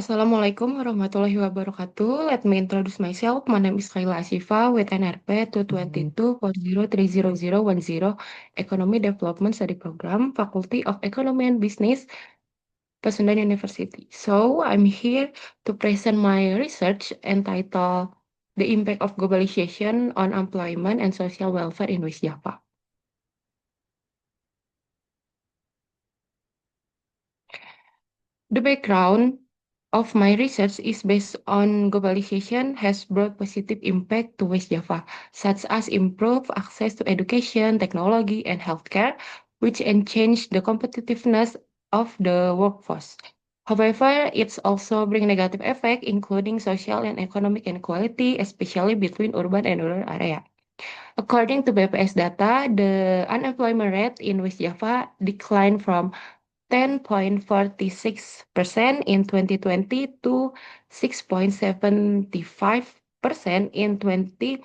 Assalamualaikum warahmatullahi wabarakatuh. Let me introduce myself. My name is Kayla Asifa with NRP 222.0300010, Economy Development Study Program, Faculty of Economy and Business, Pasundan University. So, I'm here to present my research entitled The Impact of Globalization on Employment and Social Welfare in West Java. The background of my research is based on globalization has brought positive impact to West Java, such as improved access to education, technology, and healthcare, which enhanced the competitiveness of the workforce. However, it's also bring negative effect, including social and economic inequality, especially between urban and rural area. According to BPS data, the unemployment rate in West Java declined from 10.46% in 2020 to 6.75% in 2024.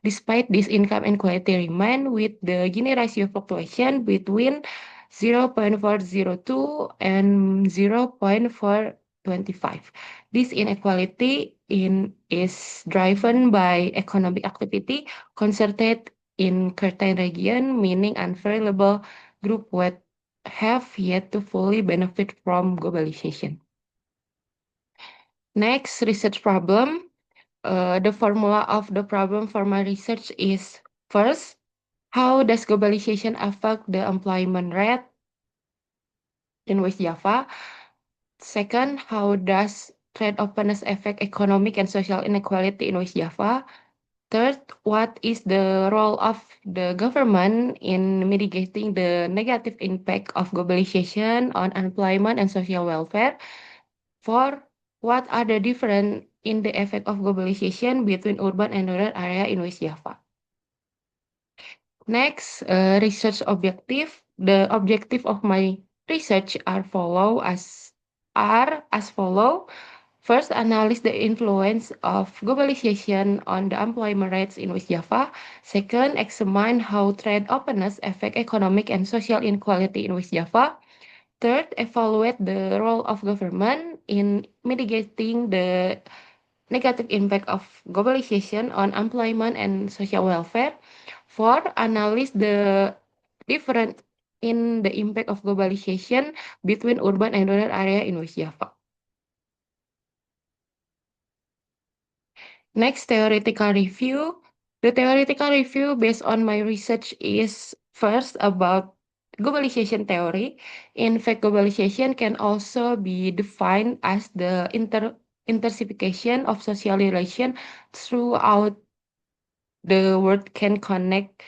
Despite this, income inequality remain with the Gini ratio fluctuation between 0.402 and 0.425. This inequality is driven by economic activity concentrated in certain region, meaning unfavorable group with have yet to fully benefit from globalization. Next, research problem. The formula of the problem for my research is first, how does globalization affect the employment rate in West Java? Second, how does trade openness affect economic and social inequality in West Java? Third, what is the role of the government in mitigating the negative impact of globalization on unemployment and social welfare? Four, what are the difference in the effect of globalization between urban and rural area in West Java? Next, research objective. The objective of my research are as follow. First, analyze the influence of globalization on the employment rates in West Java. Second, examine how trade openness affect economic and social inequality in West Java. Third, evaluate the role of government in mitigating the negative impact of globalization on employment and social welfare. Four, analyze the difference in the impact of globalization between urban and rural area in West Java. Next, theoretical review. The theoretical review based on my research is first about globalization theory. In fact, globalization can also be defined as the intensification of social relation throughout the world can connect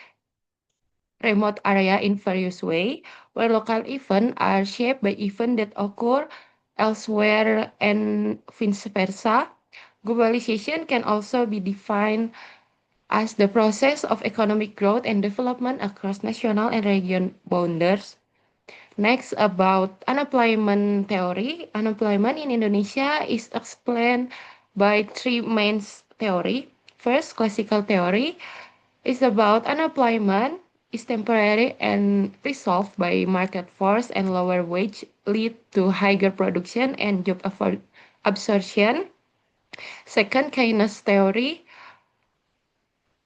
remote area in various ways, where local events are shaped by events that occur elsewhere and vice versa. Globalization can also be defined as the process of economic growth and development across national and region boundaries. Next, about unemployment theory. Unemployment in Indonesia is explained by three main theory. First, classical theory is about unemployment is temporary and resolved by market force and lower wage lead to higher production and job absorption. Second, Keynes theory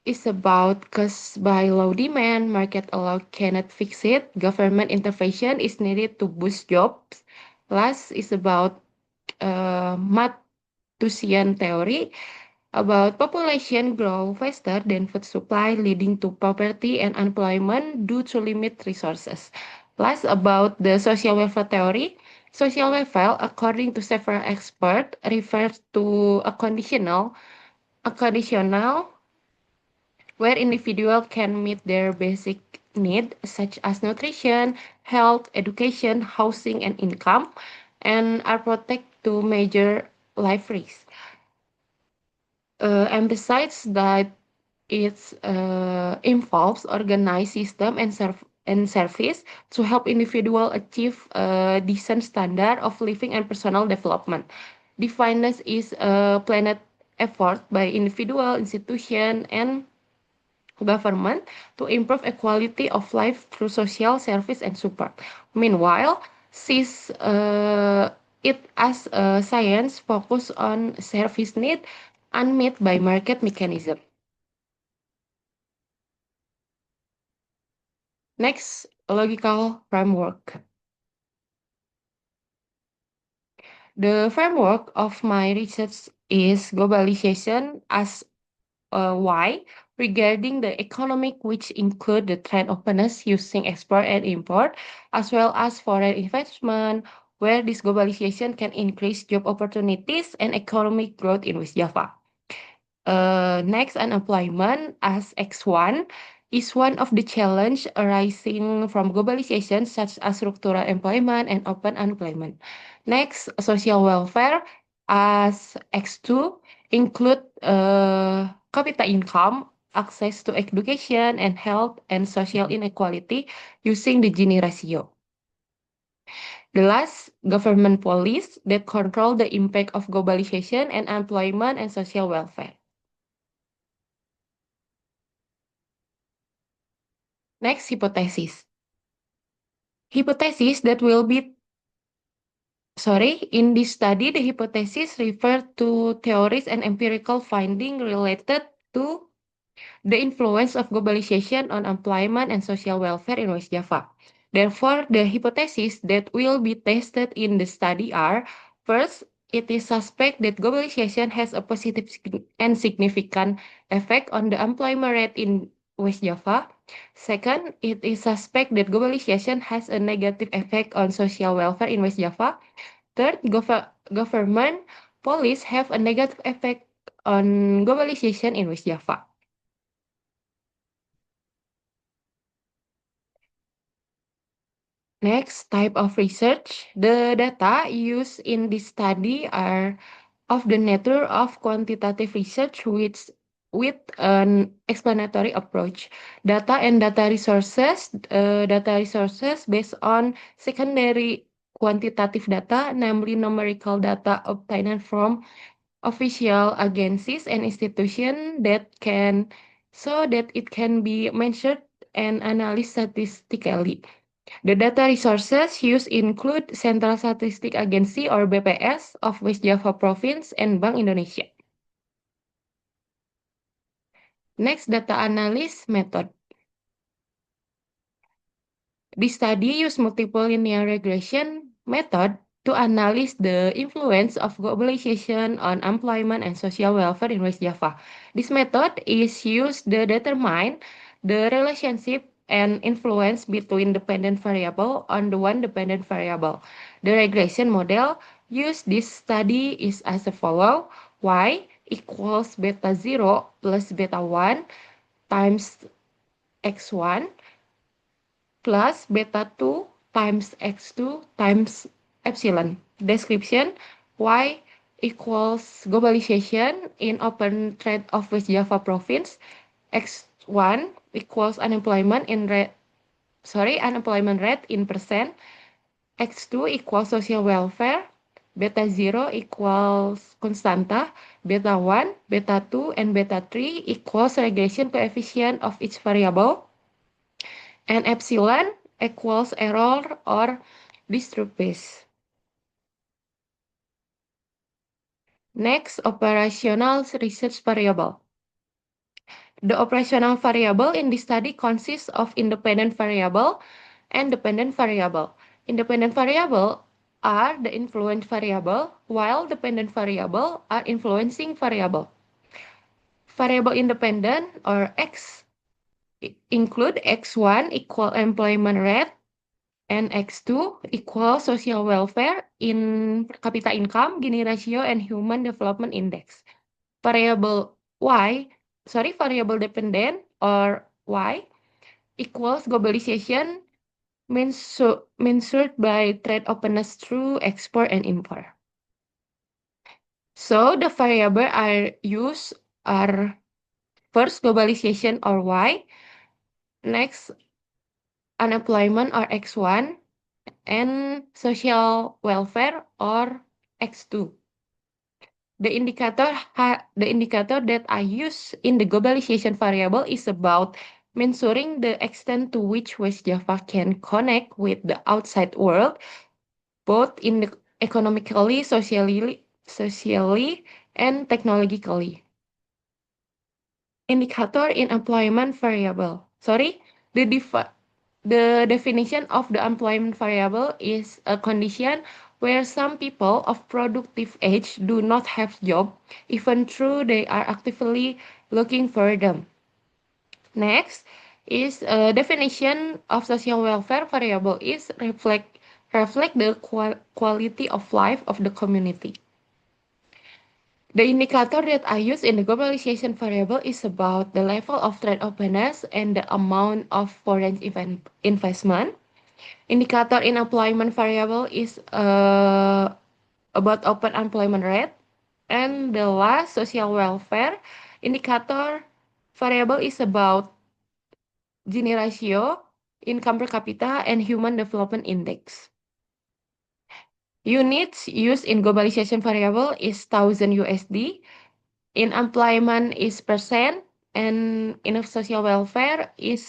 is about caused by low demand, market alone cannot fix it, government intervention is needed to boost jobs. Last is about Malthusian theory, about population grow faster than food supply, leading to poverty and unemployment due to limited resources. Last, about the social welfare theory. Social welfare, according to several experts, refers to a conditional where individuals can meet their basic needs such as nutrition, health, education, housing, and income, and are protected to major life risks. And besides that, it involves organized system and service to help individual achieve a decent standard of living and personal development. Defined is a planned effort by individual, institution, and government to improve equality of life through social service and support. Meanwhile, CIS it as a science focused on service need unmet by market mechanism. Next, logical framework. The framework of my research is globalization as a why regarding the economic, which include the trade openness using export and import, as well as foreign investment, where this globalization can increase job opportunities and economic growth in West Java. Next, unemployment as X1 is one of the challenge arising from globalization, such as structural employment and open unemployment. Next, social welfare as X2 include capita income, access to education and health, and social inequality using the Gini ratio. The last, government policy that control the impact of globalization and employment and social welfare. Next, hypothesis. Hypothesis that will be, sorry, in this study, the hypothesis refer to theories and empirical finding related to the influence of globalization on employment and social welfare in West Java. Therefore, the hypotheses that will be tested in the study are, first, it is suspect that globalization has a positive and significant effect on the employment rate in West Java. Second, it is suspect that globalization has a negative effect on social welfare in West Java. Third, government policies have a negative effect on globalization in West Java. Next type of research, the data used in this study are of the nature of quantitative research with an explanatory approach. Data resources based on secondary quantitative data, namely numerical data obtained from official agencies and institutions that can so that it can be measured and analyzed statistically. The data resources used include Central Statistic Agency or BPS of West Java Province and Bank Indonesia. Next, data analysis method. This study used multiple linear regression method to analyze the influence of globalization on employment and social welfare in West Java. This method is used to determine the relationship and influence between dependent variable on the one dependent variable. The regression model used this study is as follow: y equals beta 0 plus beta 1 times x1 plus beta 2 times x2 times epsilon. Description: y equals globalization in open trade of West Java province. X1 equals unemployment rate in percent. X2 equals social welfare. Beta 0 equals constanta. Beta 1, beta 2, and beta 3 equals regression coefficient of each variable. And epsilon equals error or disturbance. Next, operational research variable. The operational variable in this study consists of independent variable and dependent variable. Independent variable are the influence variable, while dependent variable are influencing variable. Variable independent or X include X1 equal employment rate, and X2 equals social welfare in capita income, Gini ratio, and human development index. Variable variable dependent or Y equals globalization measured by trade openness through export and import. So the variable are used are first globalization or Y, next unemployment or X1, and social welfare or X2. The indicator that I use in the globalization variable is about measuring the extent to which West Java can connect with the outside world, both in the economically, socially, and technologically. Indicator in employment variable. Sorry, the the definition of the employment variable is a condition where some people of productive age do not have job, even though they are actively looking for them. Next is a definition of social welfare variable is reflect the quality of life of the community. The indicator that I use in the globalization variable is about the level of trade openness and the amount of foreign investment. Indicator in employment variable is about open employment rate. And the last, social welfare indicator variable is about Gini ratio, income per capita, and human development index. Units used in globalization variable is 1000 USD, in employment is percent, and in social welfare is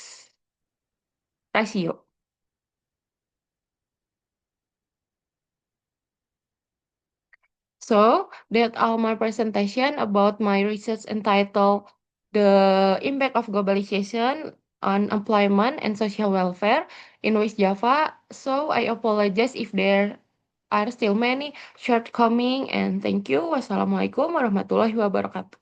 ratio. So that all my presentation about my research entitled The Impact of Globalization on Employment and Social Welfare in West Java. So I apologize if there are still many shortcomings, and thank you. Wassalamualaikum warahmatullahi wabarakatuh.